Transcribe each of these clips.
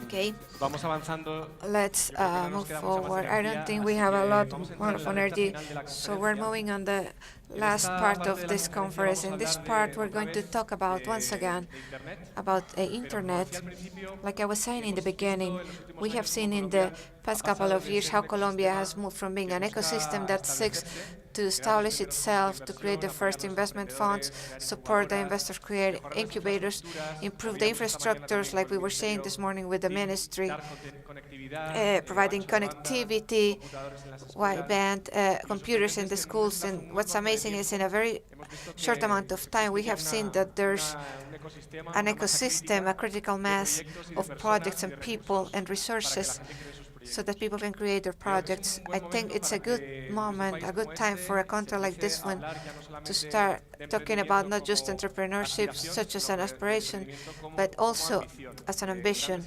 Okay, let's move forward. I don't think we have a lot more of energy, so we're moving on the last part of this conference. In this part, we're going to talk about, once again, about the internet. Like I was saying in the beginning, we have seen in the past couple of years how Colombia has moved from being an ecosystem that seeks to establish itself, to create the first investment funds, support the investors, create incubators, improve the infrastructures, like we were saying this morning with the ministry, providing connectivity, wideband computers in the schools. And what's amazing is in a very short amount of time, we have seen that there's an ecosystem, a critical mass of projects and people and resources so that people can create their projects. I think it's a good moment, a good time for a country like this one to start talking about not just entrepreneurship, such as an aspiration, but also as an ambition.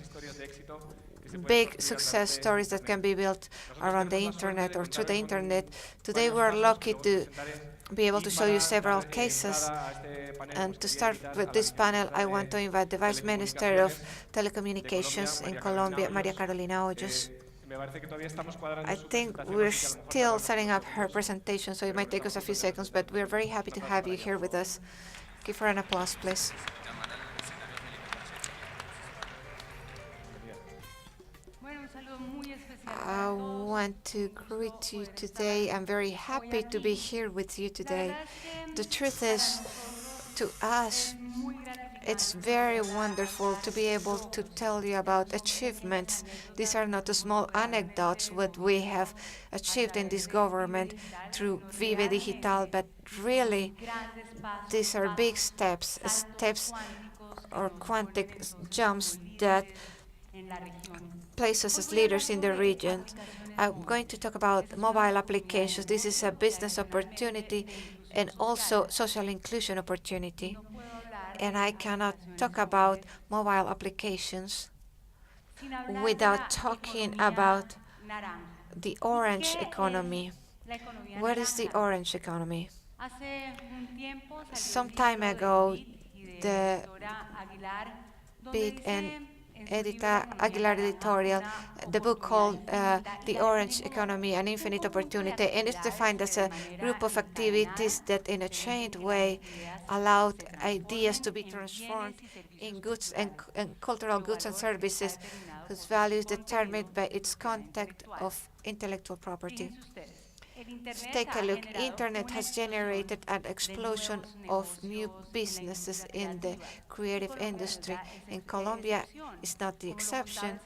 Big success stories that can be built around the internet or through the internet. Today we're lucky to be able to show you several cases. And to start with this panel, I want to invite the Vice Minister of Telecommunications in Colombia, María Carolina Hoyos. I think we're still setting up her presentation, so it might take us a few seconds, but we're very happy to have you here with us. Give her an applause, please. I want to greet you today. I'm very happy to be here with you today. The truth is, to us, it's very wonderful to be able to tell you about achievements. These are not small anecdotes, what we have achieved in this government through Vive Digital, but really, these are big steps or quantic jumps that place us as leaders in the region. I'm going to talk about mobile applications. This is a business opportunity and also social inclusion opportunity. And I cannot talk about mobile applications without talking about the orange economy. What is the orange economy? Some time ago, the Bit and Edita Aguilar editorial, the book called The Orange Economy, An Infinite Opportunity, and it's defined as a group of activities that in a chained way allowed ideas to be transformed in goods and cultural goods and services whose value is determined by its content of intellectual property. Take a look. Internet has generated an explosion of new businesses in the creative industry, and Colombia is not the exception.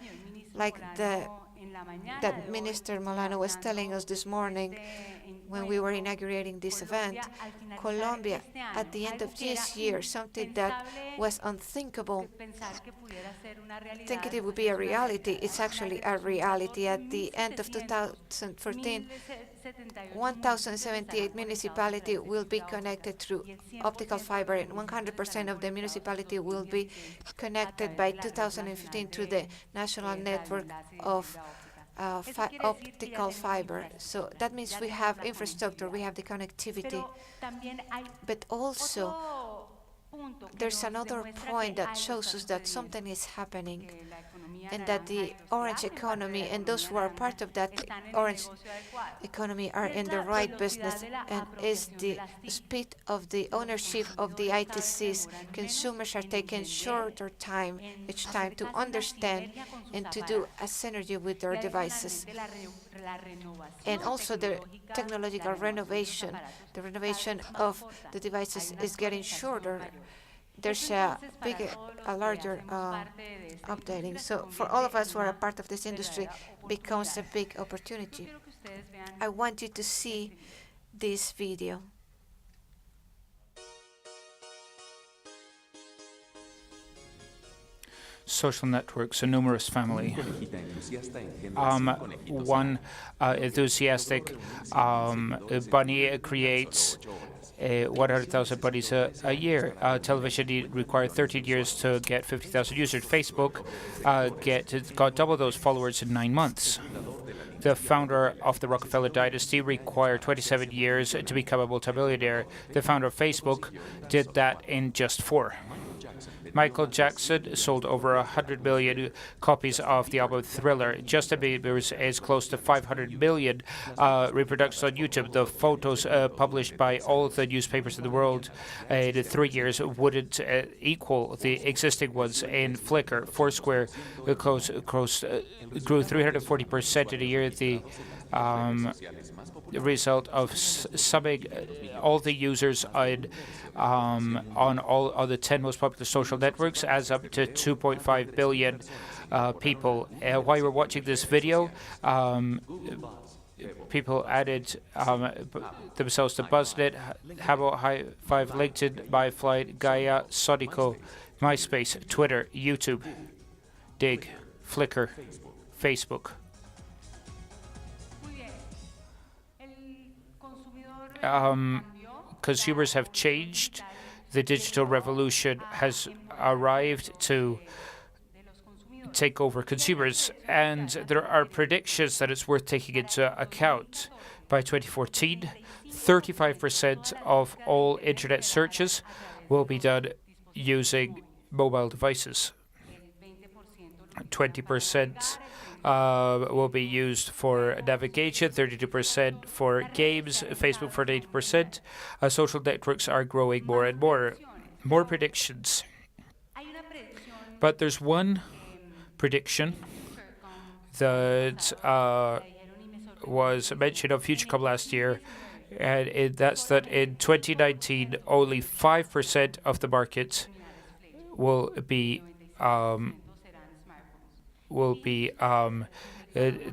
Like that Minister Molano was telling us this morning when we were inaugurating this event, Colombia, at the end of this year, something that was unthinkable, thinking it would be a reality, it's actually a reality. At the end of 2014, 1,078 municipalities will be connected through optical fiber, and 100% of the municipality will be connected by 2015 through the national network of optical fiber. So that means we have infrastructure, we have the connectivity, but also there's another point that shows us that something is happening, and that the orange economy and those who are part of that orange economy are in the right business, and is the speed of the ownership of the ITCs. Consumers are taking shorter time each time to understand and to do a synergy with their devices. And also the technological renovation, the renovation of the devices is getting shorter. There's a larger updating. So for all of us who are a part of this industry, becomes a big opportunity. I want you to see this video. Social networks, a numerous family. One enthusiastic bunny creates 100,000 bunnies a year. Television required 13 years to get 50,000 users. Facebook got double those followers in 9 months. The founder of the Rockefeller dynasty required 27 years to become a multimillionaire. The founder of Facebook did that in just 4. Michael Jackson sold over 100 million copies of the album Thriller. Justin Bieber's is close to 500 million reproductions on YouTube. The photos published by all of the newspapers in the world in 3 years wouldn't equal the existing ones in Flickr. Foursquare grew 340% in a year. The result of summing all the users on all of the 10 most popular social networks adds up to 2.5 billion people. While we're watching this video, people added themselves to BuzzNet, Habo, High Five, LinkedIn, MyFlight, Gaia, Sonico, MySpace, Twitter, YouTube, Dig, Flickr, Facebook. Consumers have changed. The digital revolution has arrived to take over consumers, and there are predictions that it's worth taking into account. By 2014, 35% of all internet searches will be done using mobile devices. 20% will be used for navigation, 32% for games, Facebook for 80%. Social networks are growing more and more. More predictions. But there's one prediction that was mentioned on FutureCom last year, and that's that in 2019, only 5% of the market will be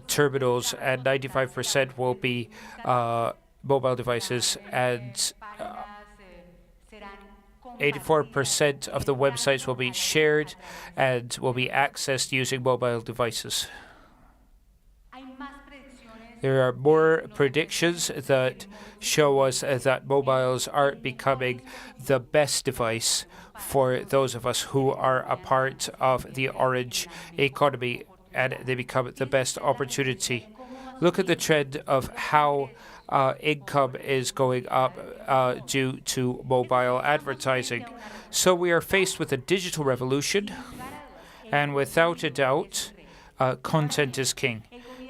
terminals, and 95% will be mobile devices, and 84% of the websites will be shared and will be accessed using mobile devices. There are more predictions that show us that mobiles are becoming the best device for those of us who are a part of the orange economy, and they become the best opportunity. Look at the trend of how income is going up due to mobile advertising. So we are faced with a digital revolution, and without a doubt, content is king.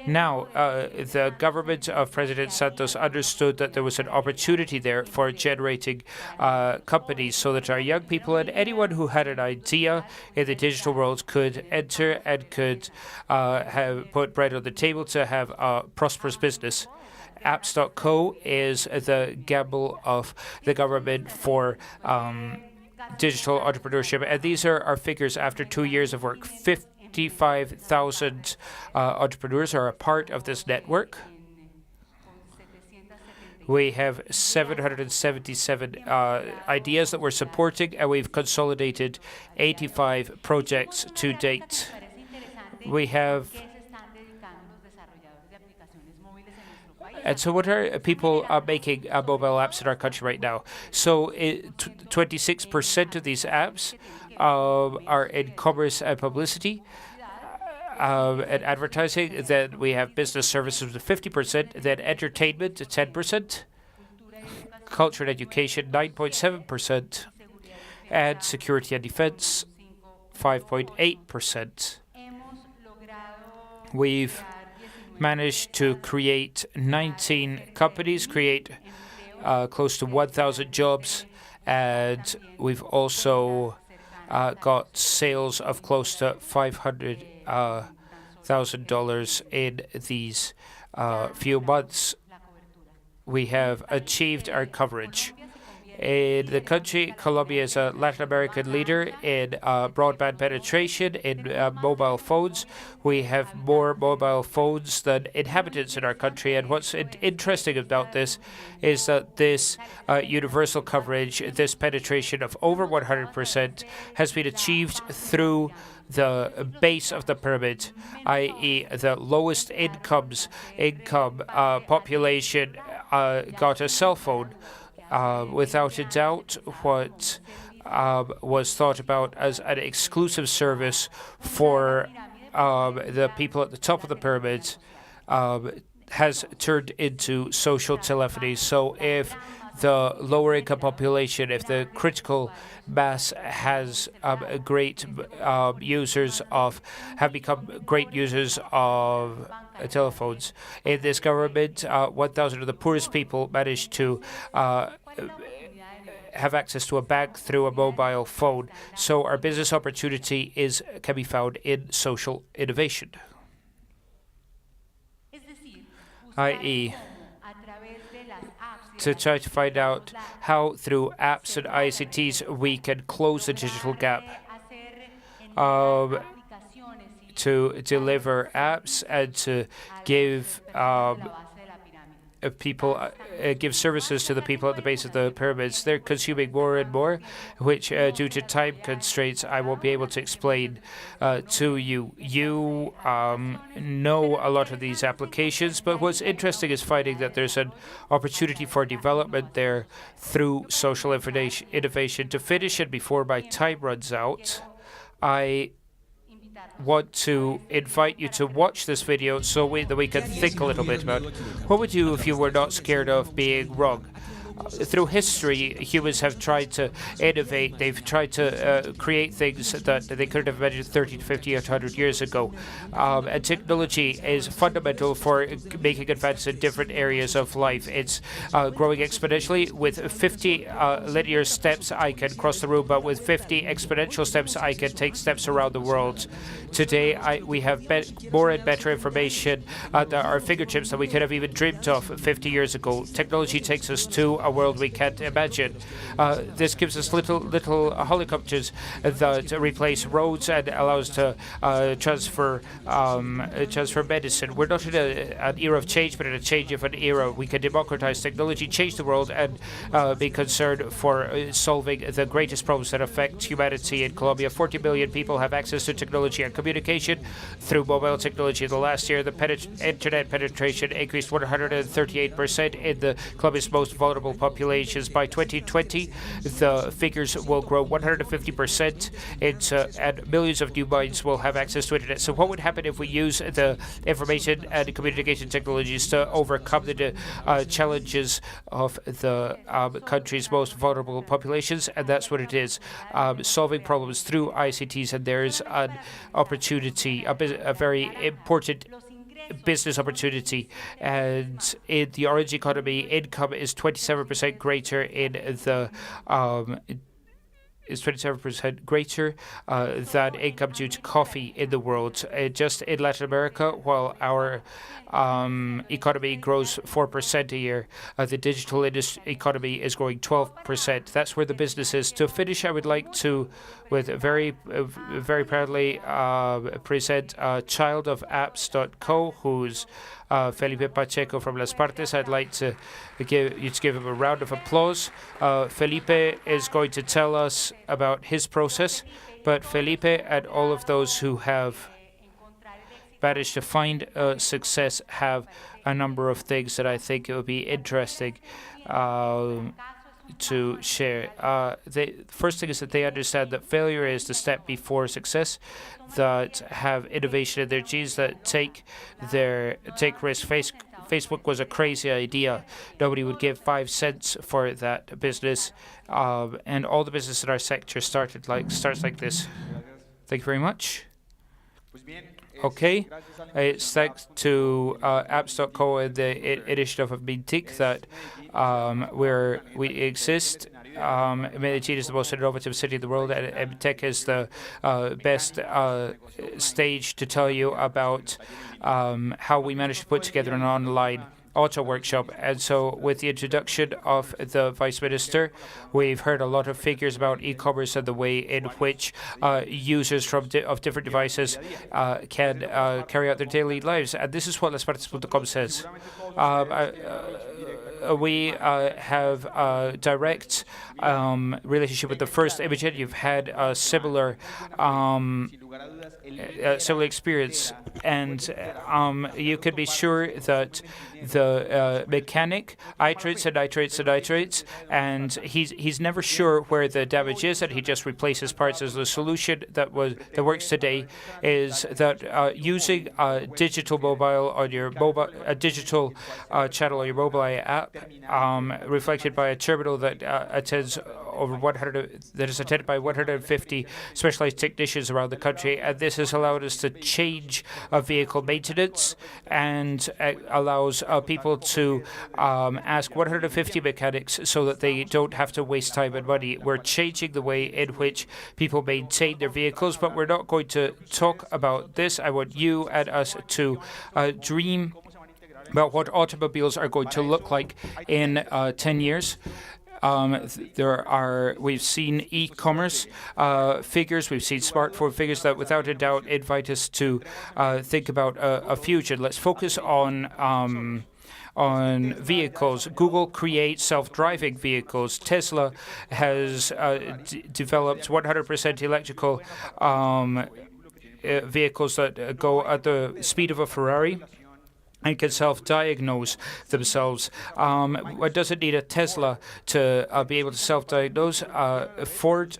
Now, the government of President Santos understood that there was an opportunity there for generating companies so that our young people and anyone who had an idea in the digital world could enter and could have put bread on the table to have a prosperous business. Apps.co is the gamble of the government for digital entrepreneurship. And these are our figures after 2 years of work. 55,000 entrepreneurs are a part of this network. We have 777 ideas that we're supporting, and we've consolidated 85 projects to date. We have. And so what are people making mobile apps in our country right now? So 26% of these apps are in commerce and publicity and advertising. Then we have business services with 50%, then entertainment 10%, culture and education 9.7%, and security and defense 5.8%. We've managed to create 19 companies, create close to 1,000 jobs, and we've also got sales of close to $500,000 in these few months. We have achieved our coverage. In the country, Colombia is a Latin American leader in broadband penetration in mobile phones. We have more mobile phones than inhabitants in our country. And what's interesting about this is that this universal coverage, this penetration of over 100%, has been achieved through the base of the pyramid, i.e. the lowest income population got a cell phone. Without a doubt, what was thought about as an exclusive service for the people at the top of the pyramid has turned into social telephony. So if the lower income population, if the critical mass has have become great users of telephones. In this government, 1,000 of the poorest people managed to have access to a bank through a mobile phone. So our business opportunity can be found in social innovation, i.e., to try to find out how through apps and ICTs we can close the digital gap, to deliver apps and to give give services to the people at the base of the pyramids. They're consuming more and more, which due to time constraints I won't be able to explain to you. You know a lot of these applications, but what's interesting is finding that there's an opportunity for development there through social innovation. To finish it before my time runs out, I want to invite you to watch this video so that we can think a little bit about what would you do if you were not scared of being wrong. Through history, humans have tried to innovate. They've tried to create things that they couldn't have imagined 30 to 50 or 100 years ago. And technology is fundamental for making advances in different areas of life. It's growing exponentially. With 50 linear steps, I can cross the room, but with 50 exponential steps, I can take steps around the world. Today, we have more and better information at our fingertips than we could have even dreamed of 50 years ago. Technology takes us to a world we can't imagine. This gives us little helicopters that replace roads and allows to transfer medicine. We're not in an era of change, but in a change of an era. We can democratize technology, change the world, and be concerned for solving the greatest problems that affect humanity in Colombia. 40 million people have access to technology and communication through mobile technology. In the last year, the internet penetration increased 138% in the Colombia's most vulnerable populations. By 2020, the figures will grow 150%, and millions of new minds will have access to internet. So what would happen if we use the information and communication technologies to overcome the challenges of the country's most vulnerable populations? And that's what it is, solving problems through ICTs. And there's an opportunity, a very important business opportunity. And in the orange economy, income is 27% greater is 27% greater than income due to coffee in the world. Just in Latin America, while our economy grows 4% a year, the digital economy is growing 12%. That's where the business is. To finish, I would like to, very proudly, present a child of apps.co, who's Felipe Pacheco from Las Partes. I'd like to give him a round of applause. Felipe is going to tell us about his process, but Felipe and all of those who have managed to find success have a number of things that I think it would be interesting to share. The first thing is that they understand that failure is the step before success, that have innovation in their genes, that take risks. Facebook was a crazy idea. Nobody would give 5 cents for that business, and all the business in our sector starts like this. Thank you very much. Okay, it's thanks to apps.co and the initiative of EmTech that where we exist. Medellin is the most innovative city in the world, and EmTech is the best stage to tell you about how we managed to put together an online auto workshop. And so with the introduction of the Vice Minister, we've heard a lot of figures about e-commerce and the way in which users of different devices can carry out their daily lives. And this is what laspartes.com says. We have a direct relationship with the first Imogen. You've had a similar experience, and you can be sure that the mechanic iterates, and he's never sure where the damage is, and he just replaces parts. As the solution that works today is that using a digital mobile on your mobile, a digital channel on your mobile app reflected by a terminal that attends that is attended by 150 specialized technicians around the country, and this has allowed us to change vehicle maintenance and allows people to ask 150 mechanics so that they don't have to waste time and money. We're changing the way in which people maintain their vehicles, but we're not going to talk about this. I want you and us to dream about what automobiles are going to look like in 10 years. We've seen e-commerce figures, we've seen smartphone figures that without a doubt invite us to think about a future. Let's focus on vehicles. Google creates self-driving vehicles. Tesla has developed 100% electrical vehicles that go at the speed of a Ferrari and can self-diagnose themselves. One doesn't need a Tesla to be able to self-diagnose. Ford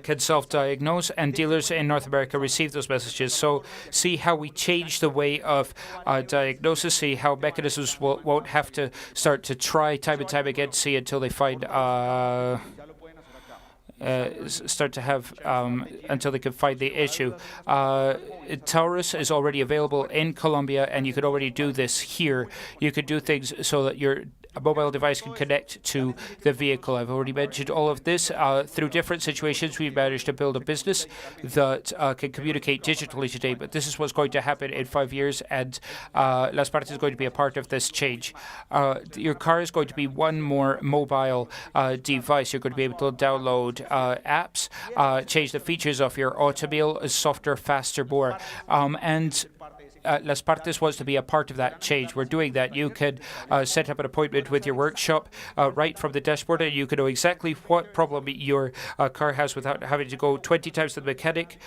can self-diagnose, and dealers in North America receive those messages. So see how we change the way of diagnosis, see how mechanisms won't have to start to try time and time again, see until they find until they can find the issue. Taurus is already available in Colombia, and you could already do this here. You could do things so that your mobile device can connect to the vehicle. I've already mentioned all of this. Through different situations, we've managed to build a business that can communicate digitally today, but this is what's going to happen in 5 years, and Las Partes is going to be a part of this change. Your car is going to be one more mobile device. You're going to be able to download apps, change the features of your automobile, softer, faster, more, and Las Partes wants to be a part of that change. We're doing that. You can set up an appointment with your workshop right from the dashboard, and you can know exactly what problem your car has without having to go 20 times to the mechanic.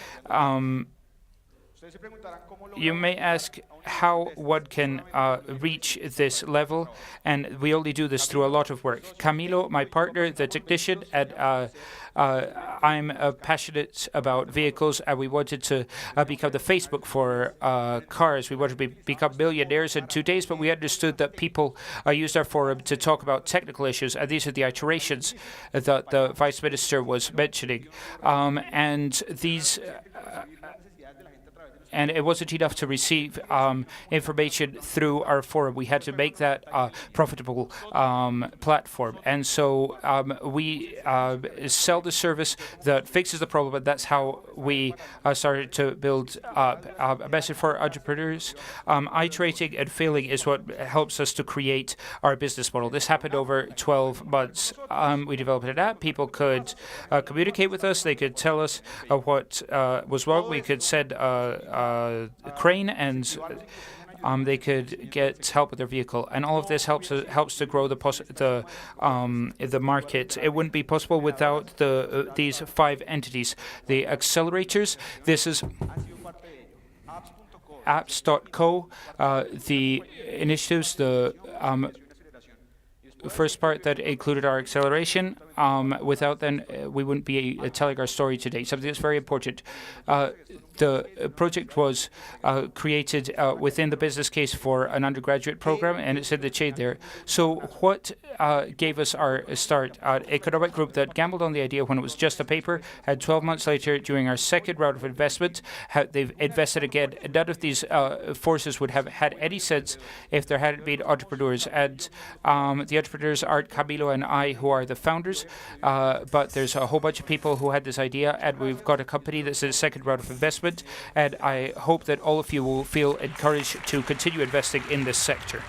You may ask how one can reach this level, and we only do this through a lot of work. Camilo, my partner, the technician, and I'm passionate about vehicles, and we wanted to become the Facebook for cars. We wanted to become millionaires in 2 days, but we understood that people used our forum to talk about technical issues, and these are the iterations that the Vice Minister was mentioning. And it wasn't enough to receive information through our forum. We had to make that a profitable platform. And so we sell the service that fixes the problem, and that's how we started to build a message for entrepreneurs. Iterating and failing is what helps us to create our business model. This happened over 12 months. We developed an app. People could communicate with us. They could tell us what was wrong. We could send a crane, and they could get help with their vehicle, and all of this helps to grow the market. It wouldn't be possible without these 5 entities. The accelerators. This is apps.co. The initiatives. The first part that included our acceleration. Without then, we wouldn't be telling our story today. Something that's very important. The project was created within the business case for an undergraduate program, and it's in the chain there. So what gave us our start? An economic group that gambled on the idea when it was just a paper, and 12 months later, during our second round of investment, they've invested again. None of these forces would have had any sense if there hadn't been entrepreneurs. And the entrepreneurs aren't Camilo and I, who are the founders, but there's a whole bunch of people who had this idea, and we've got a company that's in a second round of investment, and I hope that all of you will feel encouraged to continue investing in this sector.